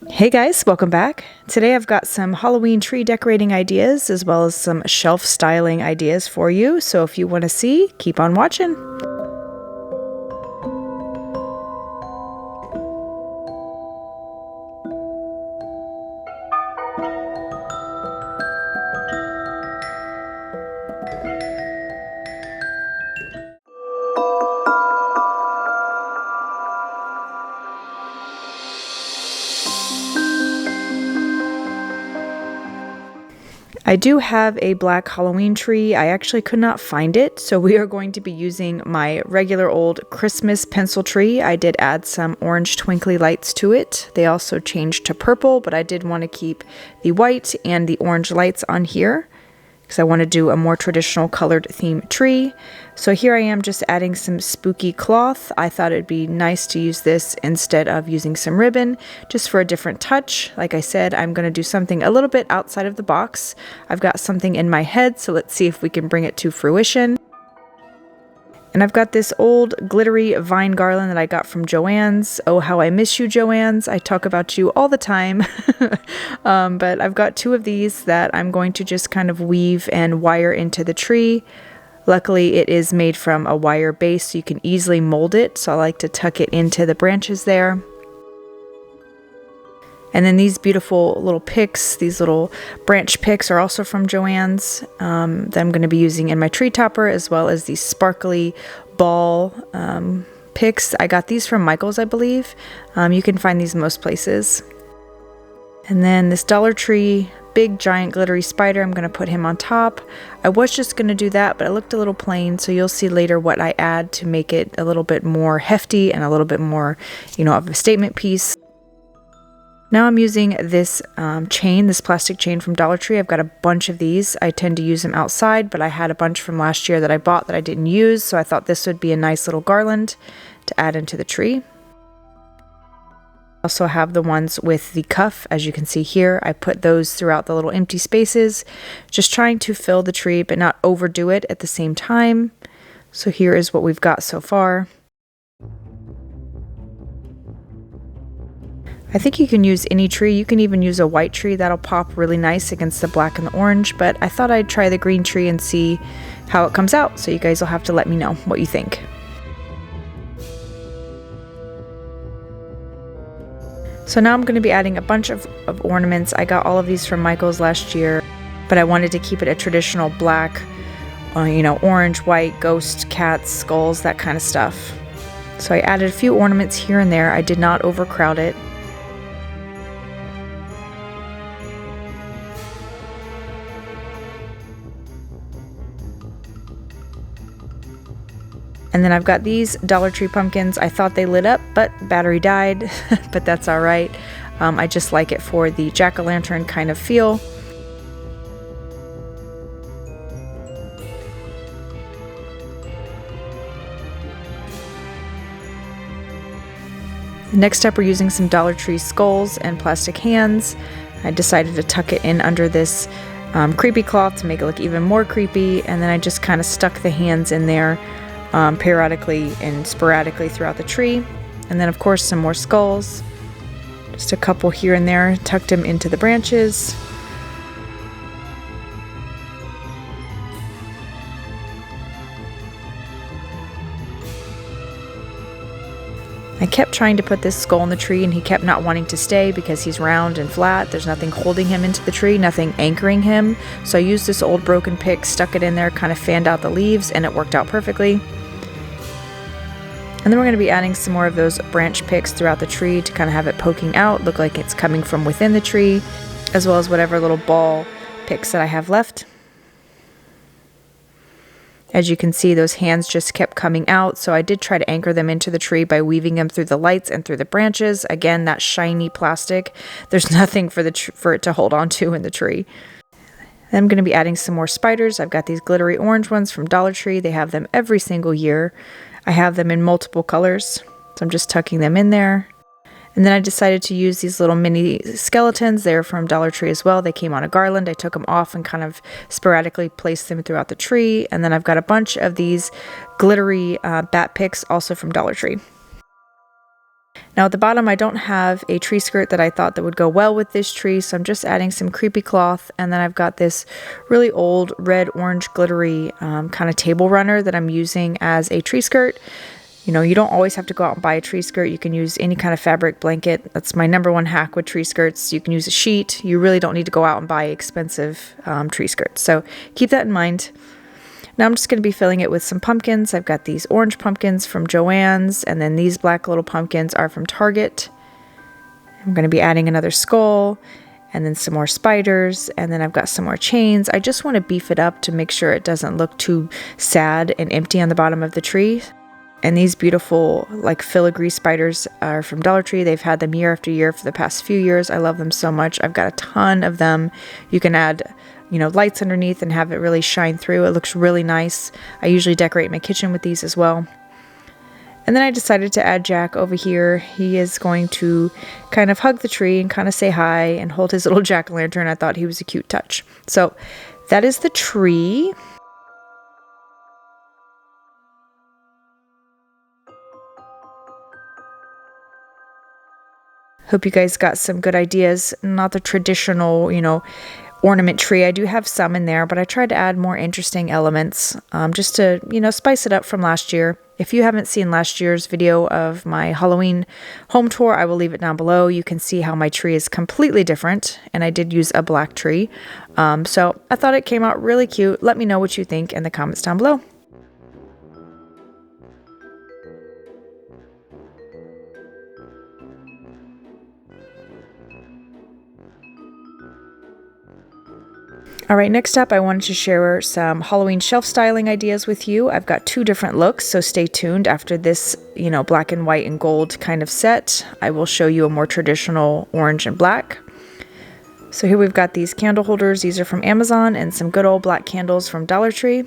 Hey guys, welcome back. Today I've got some Halloween tree decorating ideas as well as some shelf styling ideas for you. So if you want to see, keep on watching. I do have a black Halloween tree. I actually could not find it, so we are going to be using my regular old Christmas pencil tree. I did add some orange twinkly lights to it. They also changed to purple, but I did want to keep the white and the orange lights on here because I want to do a more traditional colored theme tree. So here I am just adding some spooky cloth. I thought it'd be nice to use this instead of using some ribbon, just for a different touch. Like I said, I'm going to do something a little bit outside of the box. I've got something in my head, so let's see if we can bring it to fruition. And I've got this old glittery vine garland that I got from Joann's. Oh, how I miss you, Joann's. I talk about you all the time. But I've got two of these that I'm going to just kind of weave and wire into the tree. Luckily, it is made from a wire base, so you can easily mold it. So I like to tuck it into the branches there. And then these beautiful little picks, these little branch picks are also from Joann's that I'm going to be using in my tree topper, as well as these sparkly ball picks. I got these from Michael's, I believe. You can find these most places. And then this Dollar Tree big giant glittery spider, I'm going to put him on top. I was just going to do that, but it looked a little plain, so you'll see later what I add to make it a little bit more hefty and a little bit more, of a statement piece. Now I'm using this chain, this plastic chain from Dollar Tree. I've got a bunch of these. I tend to use them outside, but I had a bunch from last year that I bought that I didn't use, so I thought this would be a nice little garland to add into the tree. I also have the ones with the cuff, as you can see here. I put those throughout the little empty spaces, just trying to fill the tree but not overdo it at the same time. So here is what we've got so far. I think you can use any tree. You can even use a white tree. That'll pop really nice against the black and the orange, but I thought I'd try the green tree and see how it comes out. So you guys will have to let me know what you think. So now I'm going to be adding a bunch of ornaments. I got all of these from Michael's last year, but I wanted to keep it a traditional black, orange, white, ghost, cats, skulls, that kind of stuff. So I added a few ornaments here and there. I did not overcrowd it. And then I've got these Dollar Tree pumpkins. I thought they lit up, but battery died, but that's all right. I just like it for the jack-o'-lantern kind of feel. Next up, we're using some Dollar Tree skulls and plastic hands. I decided to tuck it in under this creepy cloth to make it look even more creepy, and then I just kind of stuck the hands in there periodically and sporadically throughout the tree. And then of course some more skulls, just a couple here and there, tucked them into the branches. I kept trying to put this skull in the tree and he kept not wanting to stay because he's round and flat. There's nothing holding him into the tree, nothing anchoring him. So I used this old broken pick, stuck it in there, kind of fanned out the leaves, and it worked out perfectly. And then we're going to be adding some more of those branch picks throughout the tree to kind of have it poking out, look like it's coming from within the tree, as well as whatever little ball picks that I have left. As you can see, those hands just kept coming out, so I did try to anchor them into the tree by weaving them through the lights and through the branches. Again, that shiny plastic, there's nothing for it to hold on to in the tree. Then I'm going to be adding some more spiders. I've got these glittery orange ones from Dollar Tree. They have them every single year. I have them in multiple colors, so I'm just tucking them in there. And then I decided to use these little mini skeletons. They're from Dollar Tree as well. They came on a garland. I took them off and kind of sporadically placed them throughout the tree. And then I've got a bunch of these glittery bat picks also from Dollar Tree. Now at the bottom, I don't have a tree skirt that I thought that would go well with this tree, so I'm just adding some creepy cloth, and then I've got this really old red, orange, glittery kind of table runner that I'm using as a tree skirt. You know, you don't always have to go out and buy a tree skirt. You can use any kind of fabric blanket. That's my #1 hack with tree skirts. You can use a sheet. You really don't need to go out and buy expensive tree skirts. So keep that in mind. Now I'm just going to be filling it with some pumpkins. I've got these orange pumpkins from Joann's, and then these black little pumpkins are from Target. I'm going to be adding another skull, and then some more spiders, and then I've got some more chains. I just want to beef it up to make sure it doesn't look too sad and empty on the bottom of the tree. And these beautiful like filigree spiders are from Dollar Tree. They've had them year after year for the past few years. I love them so much. I've got a ton of them. You can add, you know, lights underneath and have it really shine through. It looks really nice. I usually decorate my kitchen with these as well. And then I decided to add Jack over here. He is going to kind of hug the tree and kind of say hi and hold his little jack-o'-lantern. I thought he was a cute touch. So that is the tree. Hope you guys got some good ideas. Not the traditional, you know, ornament tree. I do have some in there, but I tried to add more interesting elements just to, you know, spice it up from last year. If you haven't seen last year's video of my Halloween home tour, I will leave it down below. You can see how my tree is completely different, and I did use a black tree. So I thought it came out really cute. Let me know what you think in the comments down below. All right, next up, I wanted to share some Halloween shelf styling ideas with you. I've got 2 different looks, so stay tuned. After this, you know, black and white and gold kind of set, I will show you a more traditional orange and black. So here we've got these candle holders. These are from Amazon, and some good old black candles from Dollar Tree.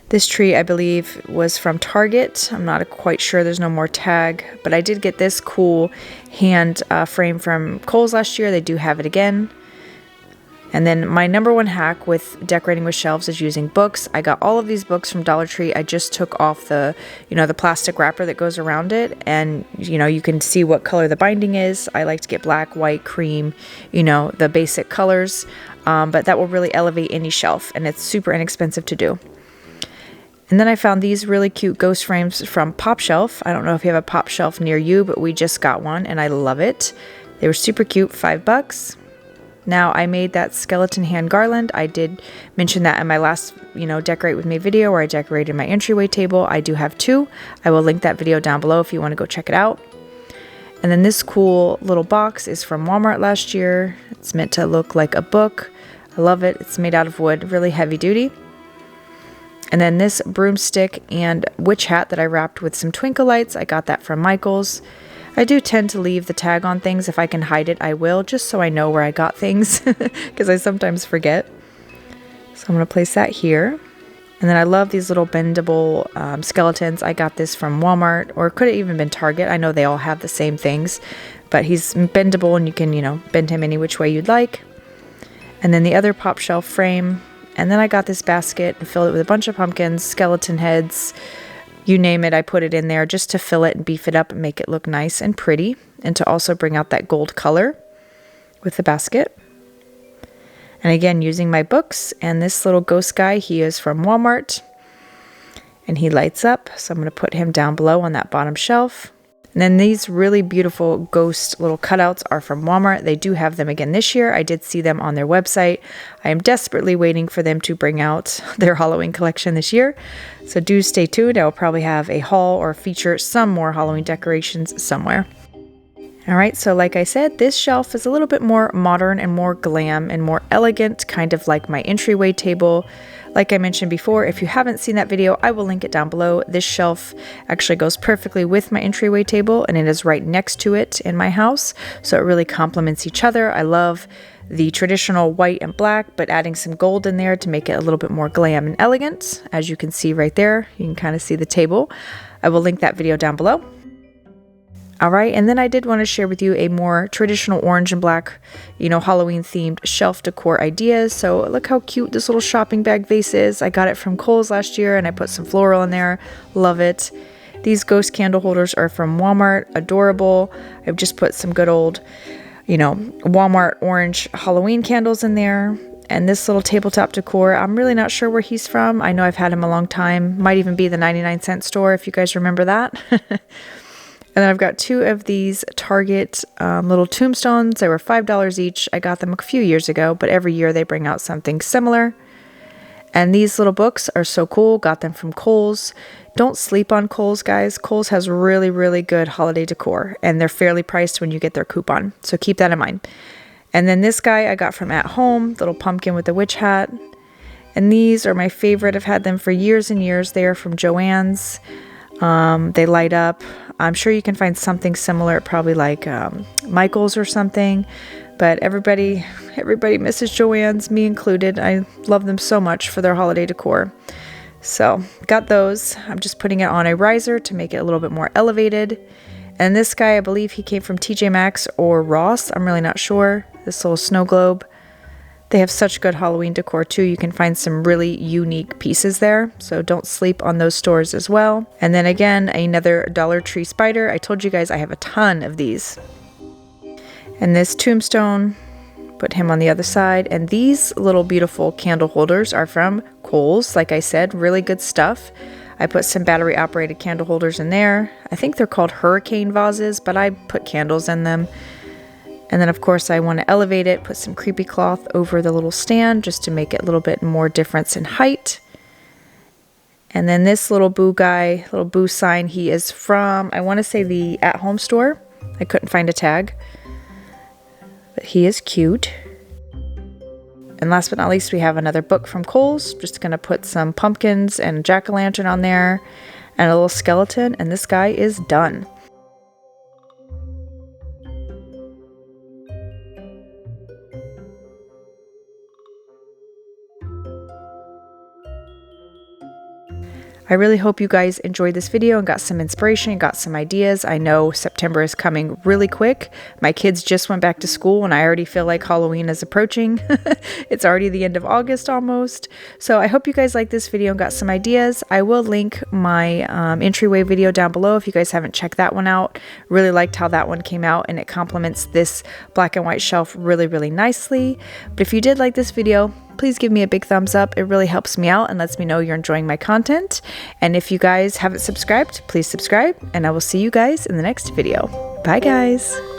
This tree, I believe, was from Target. I'm not quite sure. There's no more tag. But I did get this cool hand frame from Kohl's last year. They do have it again. And then my #1 hack with decorating with shelves is using books. I got all of these books from Dollar Tree. I just took off the, you know, the plastic wrapper that goes around it. And, you know, you can see what color the binding is. I like to get black, white, cream, you know, the basic colors. But that will really elevate any shelf. And it's super inexpensive to do. And then I found these really cute ghost frames from Pop Shelf. I don't know if you have a Pop Shelf near you, but we just got one and I love it. They were super cute, $5. Now I made that skeleton hand garland. I did mention that in my last, you know, decorate with me video where I decorated my entryway table. I do have 2. I will link that video down below if you want to go check it out. And then this cool little box is from Walmart last year. It's meant to look like a book. I love it. It's made out of wood, really heavy duty. And then this broomstick and witch hat that I wrapped with some twinkle lights, I got that from Michael's. I do tend to leave the tag on things. If I can hide it, I will, just so I know where I got things, because I sometimes forget. So I'm going to place that here. And then I love these little bendable skeletons. I got this from Walmart, or it could have even been Target. I know they all have the same things, but he's bendable and you can, you know, bend him any which way you'd like. And then the other Pop Shelf frame. And then I got this basket and filled it with a bunch of pumpkins, skeleton heads, you name it. I put it in there just to fill it and beef it up and make it look nice and pretty, and to also bring out that gold color with the basket. And again, using my books, and this little ghost guy, he is from Walmart and he lights up. So I'm going to put him down below on that bottom shelf. And then these really beautiful ghost little cutouts are from Walmart. They do have them again this year. I did see them on their website. I am desperately waiting for them to bring out their Halloween collection this year. So do stay tuned. I will probably have a haul or feature some more Halloween decorations somewhere. All right, so like I said, this shelf is a little bit more modern and more glam and more elegant, kind of like my entryway table. Like I mentioned before, if you haven't seen that video, I will link it down below. This shelf actually goes perfectly with my entryway table, and it is right next to it in my house, so it really complements each other. I love the traditional white and black, but adding some gold in there to make it a little bit more glam and elegant. As you can see right there, you can kind of see the table. I will link that video down below. All right, and then I did want to share with you a more traditional orange and black, you know, Halloween themed shelf decor ideas. So look how cute this little shopping bag vase is. I got it from Kohl's last year and I put some floral in there. Love it. These ghost candle holders are from Walmart. Adorable. I've just put some good old, Walmart orange Halloween candles in there. And this little tabletop decor, I'm really not sure where he's from. I know I've had him a long time. Might even be the 99-cent store if you guys remember that. And then I've got 2 of these Target little tombstones. They were $5 each. I got them a few years ago, but every year they bring out something similar. And these little books are so cool. Got them from Kohl's. Don't sleep on Kohl's, guys. Kohl's has really, really good holiday decor, and they're fairly priced when you get their coupon. So keep that in mind. And then this guy I got from At Home, little pumpkin with a witch hat. And these are my favorite. I've had them for years and years. They are from Joann's. They light up. I'm sure you can find something similar at probably like Michael's or something. But everybody misses Joann's, me included. I love them so much for their holiday decor. So got those. I'm just putting it on a riser to make it a little bit more elevated. And this guy, I believe he came from TJ Maxx or Ross. I'm really not sure. This little snow globe. They have such good Halloween decor too. You can find some really unique pieces there. So don't sleep on those stores as well. And then again, another Dollar Tree spider. I told you guys I have a ton of these. And this tombstone, put him on the other side. And these little beautiful candle holders are from Kohl's. Like I said, really good stuff. I put some battery operated candle holders in there. I think they're called hurricane vases, but I put candles in them. And then of course I want to elevate it, put some creepy cloth over the little stand just to make it a little bit more difference in height. And then this little boo guy, little boo sign, he is from, I want to say the At Home store. I couldn't find a tag. But he is cute. And last but not least, we have another book from Kohl's. Just going to put some pumpkins and a jack-o'-lantern on there and a little skeleton. And this guy is done. I really hope you guys enjoyed this video and got some inspiration, got some ideas. I know September is coming really quick. My kids just went back to school and I already feel like Halloween is approaching. It's already the end of August almost. So I hope you guys liked this video and got some ideas. I will link my entryway video down below if you guys haven't checked that one out. Really liked how that one came out and it complements this black and white shelf really, really nicely. But if you did like this video, please give me a big thumbs up. It really helps me out and lets me know you're enjoying my content. And if you guys haven't subscribed, please subscribe, and I will see you guys in the next video. Bye, guys.